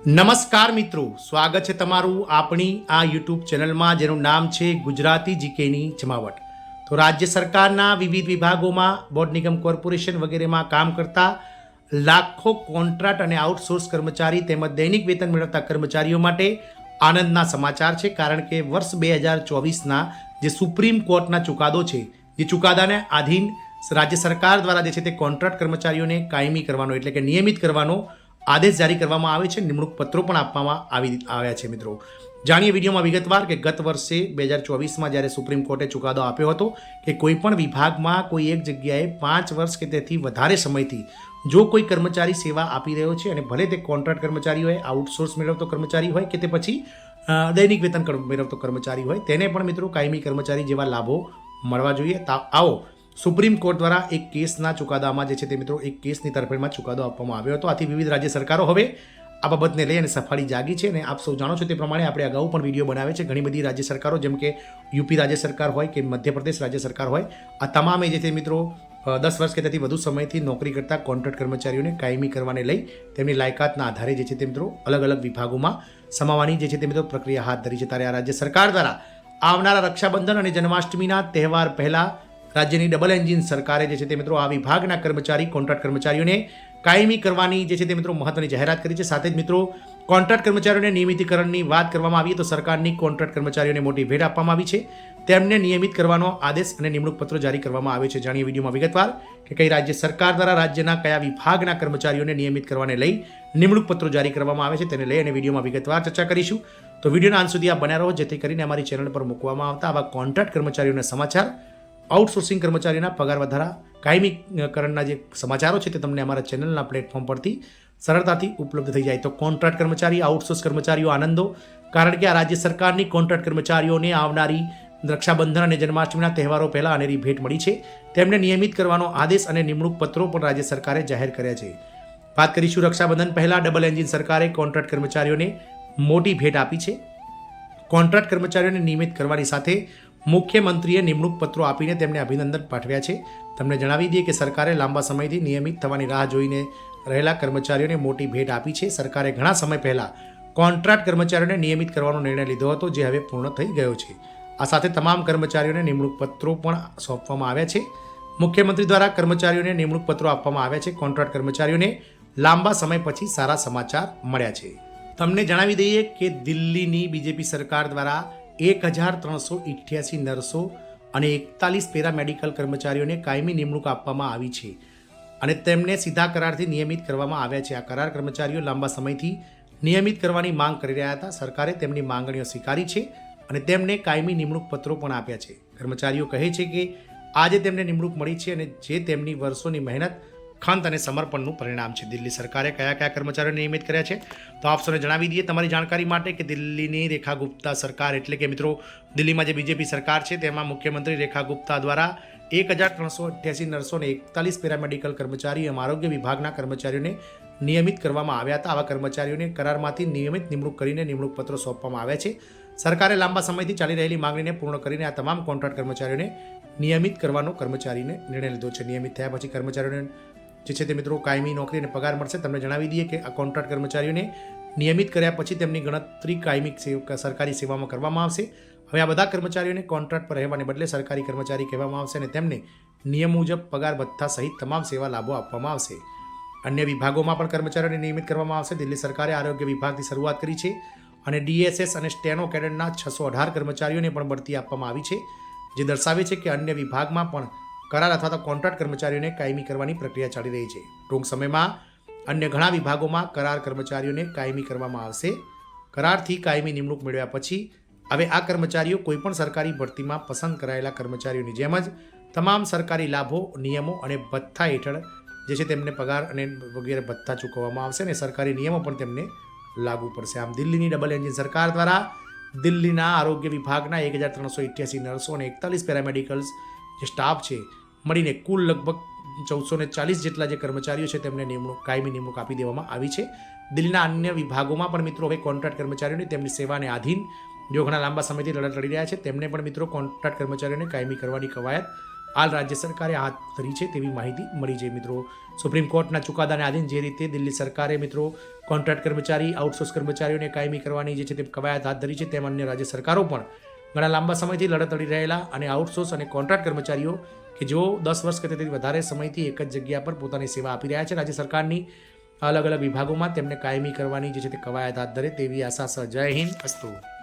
નમસ્કાર મિત્રો, સ્વાગત છે તમારું આપણી આ યુટ્યુબ ચેનલમાં જેનું નામ છે ગુજરાતી જીકેની જમાવટ. તો રાજ્ય સરકારના વિવિધ વિભાગોમાં બોર્ડ નિગમ કોર્પોરેશન વગેરેમાં કામ કરતા લાખો કોન્ટ્રાક્ટ અને આઉટસોર્સ કર્મચારી તેમજ દૈનિક વેતન મેળવતા કર્મચારીઓ માટે આનંદના સમાચાર છે. કારણ કે વર્ષ 2024ના જે સુપ્રીમ કોર્ટના ચુકાદો છે, જે ચુકાદાને આધીન રાજ્ય સરકાર દ્વારા જે છે તે કોન્ટ્રાક્ટ કર્મચારીઓને કાયમી કરવાનો એટલે કે નિયમિત કરવાનો આદેશ જારી કરવામાં આવે છે. નિમણૂક પત્રો પણ આપવામાં આવ્યા છે. મિત્રો, જાણીએ વિડીયોમાં વિગતવાર કે ગત વર્ષે 2024માં જ્યારે સુપ્રીમ કોર્ટે ચુકાદો આપ્યો હતો કે કોઈ પણ વિભાગમાં કોઈ એક જગ્યાએ 5 વર્ષ કે તેથી વધારે સમયથી જો કોઈ કર્મચારી સેવા આપી રહ્યો છે અને ભલે તે કોન્ટ્રાક્ટ કર્મચારી હોય, આઉટસોર્સ મેળવતો કર્મચારી હોય કે તે પછી દૈનિક વેતન મેળવતો કર્મચારી હોય, તેને પણ મિત્રો કાયમી કર્મચારી જેવા લાભો મળવા જોઈએ. આવો સુપ્રીમ કોર્ટ દ્વારા એક કેસના ચુકાદામાં જે છે તે મિત્રો એક કેસની તરફેણમાં ચુકાદો આપવામાં આવ્યો હતો. આથી વિવિધ રાજ્ય સરકારો હવે આ બાબતને લઈ અને સફાળી જાગી છે અને આપ સૌ જાણો છો તે પ્રમાણે આપણે અગાઉ પણ વિડીયો બનાવે છે. ઘણી બધી રાજ્ય સરકારો જેમ કે યુપી રાજ્ય સરકાર હોય કે મધ્યપ્રદેશ રાજ્ય સરકાર હોય, આ તમામે જે છે મિત્રો 10 વર્ષ કે તેથી વધુ સમયથી નોકરી કરતા કોન્ટ્રાક્ટ કર્મચારીઓને કાયમી કરવાને લઈ તેમની લાયકાતના આધારે જે છે તે મિત્રો અલગ અલગ વિભાગોમાં સમાવવાની જે છે તે મિત્રો પ્રક્રિયા હાથ ધરી છે. ત્યારે આ રાજ્ય સરકાર દ્વારા આવનારા રક્ષાબંધન અને જન્માષ્ટમીના તહેવાર પહેલાં રાજ્યની ડબલ એન્જિન સરકારે જે છે તે મિત્રો આ વિભાગના કર્મચારી કોન્ટ્રાક્ટ કર્મચારીઓને કાયમી કરવાની જે છે તે મિત્રો મહત્વની જાહેરાત કરી છે. સાથે જ મિત્રો કોન્ટ્રાક્ટ કર્મચારીઓને નિયમિતીકરણની વાત કરવામાં આવી તો સરકારની કોન્ટ્રાક્ટ કર્મચારીઓને મોટી ભેટ આપવામાં આવી છે. તેમને નિયમિત કરવાનો આદેશ અને નિમણૂક પત્રો જારી કરવામાં આવે છે. જાણીએ વિડીયોમાં વિગતવાર કે કઈ રાજ્ય સરકાર દ્વારા રાજ્યના કયા વિભાગના કર્મચારીઓને નિયમિત કરવાને લઈ નિમણૂક પત્રો જારી કરવામાં આવે છે તેને લઈ અને વિડીયોમાં વિગતવાર ચર્ચા કરીશું. તો વિડીયોના અંત સુધી આપ બન્યા રહો જેથી કરીને અમારી ચેનલ પર મૂકવામાં આવતા આવા કોન્ટ્રાક્ટ કર્મચારીઓના સમાચાર, આઉટસોર્સિંગ કર્મચારીના પગાર વધારા, કાયમીકરણના જે સમાચારો છે તે તમને અમારા ચેનલના પ્લેટફોર્મ પરથી સરળતાથી ઉપલબ્ધ થઈ જાય. તો કોન્ટ્રાક્ટ કર્મચારી, આઉટસોર્સ કર્મચારીઓ આનંદો, કારણ કે આ રાજ્ય સરકારની કોન્ટ્રાક્ટ કર્મચારીઓને આવનારી રક્ષાબંધન અને જન્માષ્ટમીના તહેવારો પહેલાં અનેરી ભેટ મળી છે. તેમને નિયમિત કરવાનો આદેશ અને નિમણૂક પત્રો પણ રાજ્ય સરકારે જાહેર કર્યા છે. વાત કરીશું રક્ષાબંધન પહેલાં ડબલ એન્જિન સરકારે કોન્ટ્રાક્ટ કર્મચારીઓને મોટી ભેટ આપી છે. કોન્ટ્રાક્ટ કર્મચારીઓને નિયમિત કરવાની સાથે મુખ્યમંત્રીએ નિમણૂક પત્રો આપીને તેમને અભિનંદન પાઠવ્યા છે. તમને જણાવી દઈએ કે સરકારે લાંબા સમયથી નિયમિત થવાની રાહ જોઈને રહેલા કર્મચારીઓને મોટી ભેટ આપી છે. સરકારે ઘણા સમય પહેલાં કોન્ટ્રાક્ટ કર્મચારીઓને નિયમિત કરવાનો નિર્ણય લીધો હતો, જે હવે પૂર્ણ થઈ ગયો છે. આ સાથે તમામ કર્મચારીઓને નિમણૂક પત્રો પણ સોંપવામાં આવ્યા છે. મુખ્યમંત્રી દ્વારા કર્મચારીઓને નિમણૂક પત્રો આપવામાં આવ્યા છે. કોન્ટ્રાક્ટ કર્મચારીઓને લાંબા સમય પછી સારા સમાચાર મળ્યા છે. તમને જણાવી દઈએ કે દિલ્હીની બીજેપી સરકાર દ્વારા 1388 નર્સો અને 41 પેરામેડિકલ કર્મચારીઓને કાયમી નિમણૂક આપવામાં આવી છે અને તેમને સીધા કરારથી નિયમિત કરવામાં આવ્યા છે. આ કરાર કર્મચારીઓ લાંબા સમયથી નિયમિત કરવાની માંગ કરી રહ્યા હતા. સરકારે તેમની માંગણીઓ સ્વીકારી છે અને તેમને કાયમી નિમણૂક પત્રો પણ આપ્યા છે. કર્મચારીઓ કહે છે કે આજે તેમને નિમણૂક મળી છે અને જે તેમની વર્ષોની મહેનત, ખંત અને સમર્પણનું પરિણામ છે. દિલ્હી સરકારે કયા કયા કર્મચારીઓને નિયમિત કર્યા છે તો આપ સૌને જણાવી દઈએ તમારી જાણકારી માટે કે દિલ્હીની રેખા ગુપ્તા સરકાર એટલે કે મિત્રો દિલ્હીમાં જે બીજેપી સરકાર છે તેમાં મુખ્યમંત્રી રેખા ગુપ્તા દ્વારા 1388 નર્સો અને 41 પેરામેડિકલ કર્મચારી એમ આરોગ્ય વિભાગના કર્મચારીઓને નિયમિત કરવામાં આવ્યા હતા. આવા કર્મચારીઓને કરારમાંથી નિયમિત નિમણૂક કરીને નિમણૂક પત્રો સોંપવામાં આવ્યા છે. સરકારે લાંબા સમયથી ચાલી રહેલી માંગણીને પૂર્ણ કરીને આ તમામ કોન્ટ્રાક્ટ કર્મચારીઓને નિયમિત કરવાનો કર્મચારીને નિર્ણય લીધો છે. નિયમિત થયા પછી કર્મચારીઓને જે છે તે મિત્રો કાયમી નોકરી અને પગાર મળશે. તમને જણાવી દઈએ કે આ કોન્ટ્રાક્ટ કર્મચારીઓને નિયમિત કર્યા પછી તેમની ગણતરી કાયમી સરકારી સેવામાં કરવામાં આવશે. હવે આ બધા કર્મચારીઓને કોન્ટ્રાક્ટ પર રહેવાને બદલે સરકારી કર્મચારી કહેવામાં આવશે અને તેમને નિયમ મુજબ પગાર ભથ્થા સહિત તમામ સેવા લાભો આપવામાં આવશે. અન્ય વિભાગોમાં પણ કર્મચારીઓને નિયમિત કરવામાં આવશે. દિલ્હી સરકારે આરોગ્ય વિભાગથી શરૂઆત કરી છે અને ડીએસએસ અને સ્ટેનો કેડરના 618 કર્મચારીઓને પણ બઢતી આપવામાં આવી છે, જે દર્શાવે છે કે અન્ય વિભાગમાં પણ કરાર અથવા તો કોન્ટ્રાક્ટ કર્મચારીઓને કાયમી કરવાની પ્રક્રિયા ચાલી રહી છે. ટૂંક સમયમાં અન્ય ઘણા વિભાગોમાં કરાર કર્મચારીઓને કાયમી કરવામાં આવશે. કરારથી કાયમી નિમણૂક મેળવ્યા પછી હવે આ કર્મચારીઓ કોઈપણ સરકારી ભરતીમાં પસંદ કરાયેલા કર્મચારીઓની જેમ જ તમામ સરકારી લાભો, નિયમો અને ભથ્થા હેઠળ જે છે તેમને પગાર અને વગેરે ભથ્થા ચૂકવવામાં આવશે અને સરકારી નિયમો પણ તેમને લાગુ પડશે. આમ દિલ્હીની ડબલ એન્જિન સરકાર દ્વારા દિલ્હીના આરોગ્ય વિભાગના 1388 નર્સો અને 41 પેરામેડિકલ્સ જે સ્ટાફ છે મળીને કુલ લગભગ 1440 જેટલા જે કર્મચારીઓ છે તેમને કાયમી નિમણૂક આપી દેવામાં આવી છે. દિલ્હીના અન્ય વિભાગોમાં પણ મિત્રો હવે કોન્ટ્રાક્ટ કર્મચારીઓને તેમની સેવાને આધીન જો ઘણા લાંબા સમયથી લડત લડી રહ્યા છે તેમને પણ મિત્રો કોન્ટ્રાક્ટ કર્મચારીઓને કાયમી કરવાની કવાયત હાલ રાજ્ય સરકારે હાથ ધરી છે તેવી માહિતી મળી છે મિત્રો. સુપ્રીમ કોર્ટના ચુકાદાને આધીન જે રીતે દિલ્હી સરકારે મિત્રો કોન્ટ્રાક્ટ કર્મચારી આઉટસોર્સ કર્મચારીઓને કાયમી કરવાની જે છે તે કવાયત હાથ ધરી છે, તેમ અન્ય રાજ્ય સરકારો પણ ઘણા લાંબા સમયથી લડત લડી રહેલા અને આઉટસોર્સ અને કોન્ટ્રાક્ટ કર્મચારીઓ કે જેઓ 10 વર્ષ કે તેથી વધારે સમયથી એક જ જગ્યા પર પોતાની સેવા આપી રહ્યા છે, રાજ્ય સરકારની અલગ અલગ વિભાગોમાં તેમને કાયમી કરવાની જે છે તે કવાયત હાથ ધરે તેવી આશા છે. જય હિન્દ. અસ્તુ.